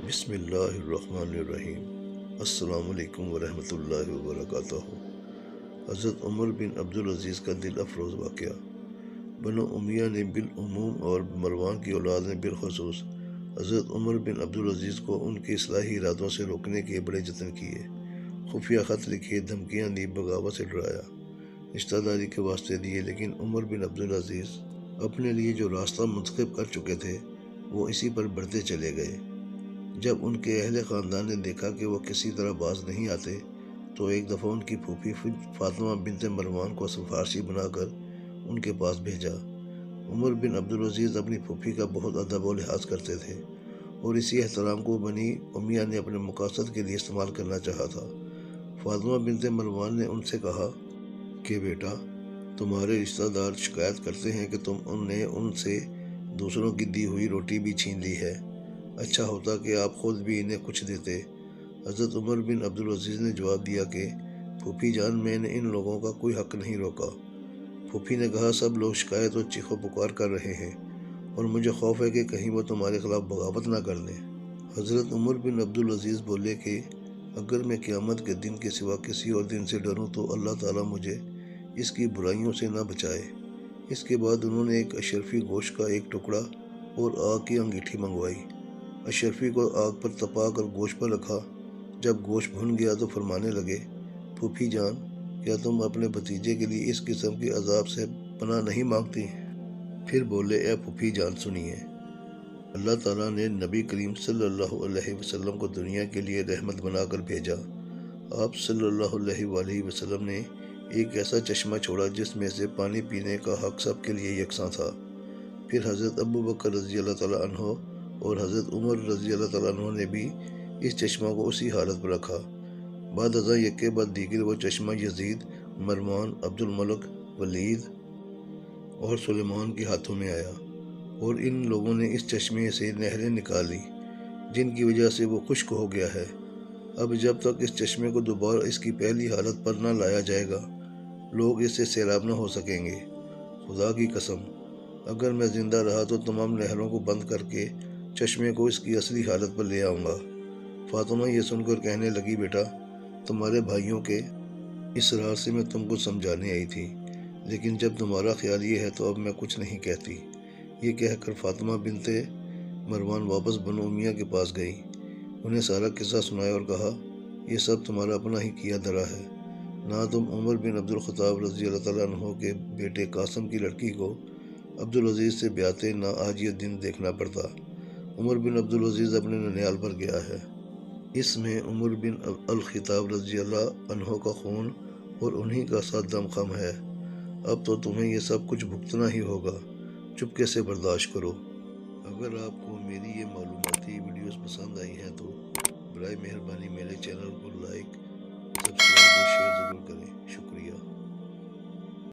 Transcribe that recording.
بسم اللہ الرحمن الرحیم۔ السلام علیکم ورحمۃ اللہ وبرکاتہ۔ حضرت عمر بن عبدالعزیز کا دل افروز واقعہ۔ بنو امیہ نے بالعموم اور مروان کی اولاد نے بالخصوص حضرت عمر بن عبدالعزیز کو ان کے اصلاحی ارادوں سے روکنے کے بڑے جتن کیے، خفیہ خط لکھے، دھمکیاں دی، بغاوت سے ڈرایا، رشتہ داری کے واسطے دیے، لیکن عمر بن عبدالعزیز اپنے لیے جو راستہ منتخب کر چکے تھے وہ اسی پر بڑھتے چلے گئے۔ جب ان کے اہل خاندان نے دیکھا کہ وہ کسی طرح باز نہیں آتے تو ایک دفعہ ان کی پھوپھی فاطمہ بنت مروان کو سفارشی بنا کر ان کے پاس بھیجا۔ عمر بن عبدالعزیز اپنی پھوپھی کا بہت ادب و لحاظ کرتے تھے اور اسی احترام کو بنی امیہ نے اپنے مقاصد کے لیے استعمال کرنا چاہا تھا۔ فاطمہ بنت مروان نے ان سے کہا کہ بیٹا، تمہارے رشتہ دار شکایت کرتے ہیں کہ تم نے ان سے دوسروں کی دی ہوئی روٹی بھی چھین لی ہے۔ اچھا ہوتا کہ آپ خود بھی انہیں کچھ دیتے۔ حضرت عمر بن عبدالعزیز نے جواب دیا کہ پھوپھی جان، میں نے ان لوگوں کا کوئی حق نہیں روکا۔ پھوپھی نے کہا، سب لوگ شکایت اور چیخو پکار کر رہے ہیں اور مجھے خوف ہے کہ کہیں وہ تمہارے خلاف بغاوت نہ کر دیں۔ حضرت عمر بن عبدالعزیز بولے کہ اگر میں قیامت کے دن کے سوا کسی اور دن سے ڈروں تو اللہ تعالیٰ مجھے اس کی برائیوں سے نہ بچائے۔ اس کے بعد انہوں نے ایک اشرفی گوشت کا ایک ٹکڑا اور آگ کی انگیٹھی منگوائی۔ اشرفی کو آگ پر تپا کر گوشت پر رکھا۔ جب گوشت بھن گیا تو فرمانے لگے، پھوپھی جان، کیا تم اپنے بھتیجے کے لیے اس قسم کے عذاب سے پناہ نہیں مانگتی؟ پھر بولے، اے پھوپھی جان سنیے، اللہ تعالیٰ نے نبی کریم صلی اللہ علیہ وسلم کو دنیا کے لیے رحمت بنا کر بھیجا۔ آپ صلی اللہ علیہ وآلہ وسلم نے ایک ایسا چشمہ چھوڑا جس میں سے پانی پینے کا حق سب کے لیے یکساں تھا۔ پھر حضرت ابو بکر رضی اللہ تعالیٰ عنہ اور حضرت عمر رضی اللہ تعالیٰ عنہ نے بھی اس چشمہ کو اسی حالت پر رکھا۔ بعد ازاں یکے بعد دیگر وہ چشمہ یزید، مروان، عبد الملک، ولید اور سلیمان کے ہاتھوں میں آیا اور ان لوگوں نے اس چشمے سے نہریں نکالی جن کی وجہ سے وہ خشک ہو گیا ہے۔ اب جب تک اس چشمے کو دوبارہ اس کی پہلی حالت پر نہ لایا جائے گا، لوگ اس سے سیراب نہ ہو سکیں گے۔ خدا کی قسم، اگر میں زندہ رہا تو تمام نہروں کو بند کر کے چشمے کو اس کی اصلی حالت پر لے آؤں گا۔ فاطمہ یہ سن کر کہنے لگی، بیٹا، تمہارے بھائیوں کے اصرار سے میں تم کو سمجھانے آئی تھی، لیکن جب تمہارا خیال یہ ہے تو اب میں کچھ نہیں کہتی۔ یہ کہہ کر فاطمہ بنت مروان واپس بنو امیہ کے پاس گئی، انہیں سارا قصہ سنایا اور کہا، یہ سب تمہارا اپنا ہی کیا دھرا ہے۔ نہ تم عمر بن عبدالخطاب رضی اللہ تعالیٰ عنہ کے بیٹے قاسم کی لڑکی کو عبدالعزیز سے بیاتے، نہ آج یہ دن دیکھنا پڑتا۔ عمر بن عبدالعزیز اپنے ننیال پر گیا ہے۔ اس میں عمر بن الخطاب رضی اللہ عنہ کا خون اور انہی کا ساتھ دم خم ہے۔ اب تو تمہیں یہ سب کچھ بھگتنا ہی ہوگا، چپکے سے برداشت کرو۔ اگر آپ کو میری یہ معلوماتی ویڈیوز پسند آئی ہیں تو برائے مہربانی میرے چینل کو لائک، سبسکرائب اور شیئر ضرور کریں۔ شکریہ۔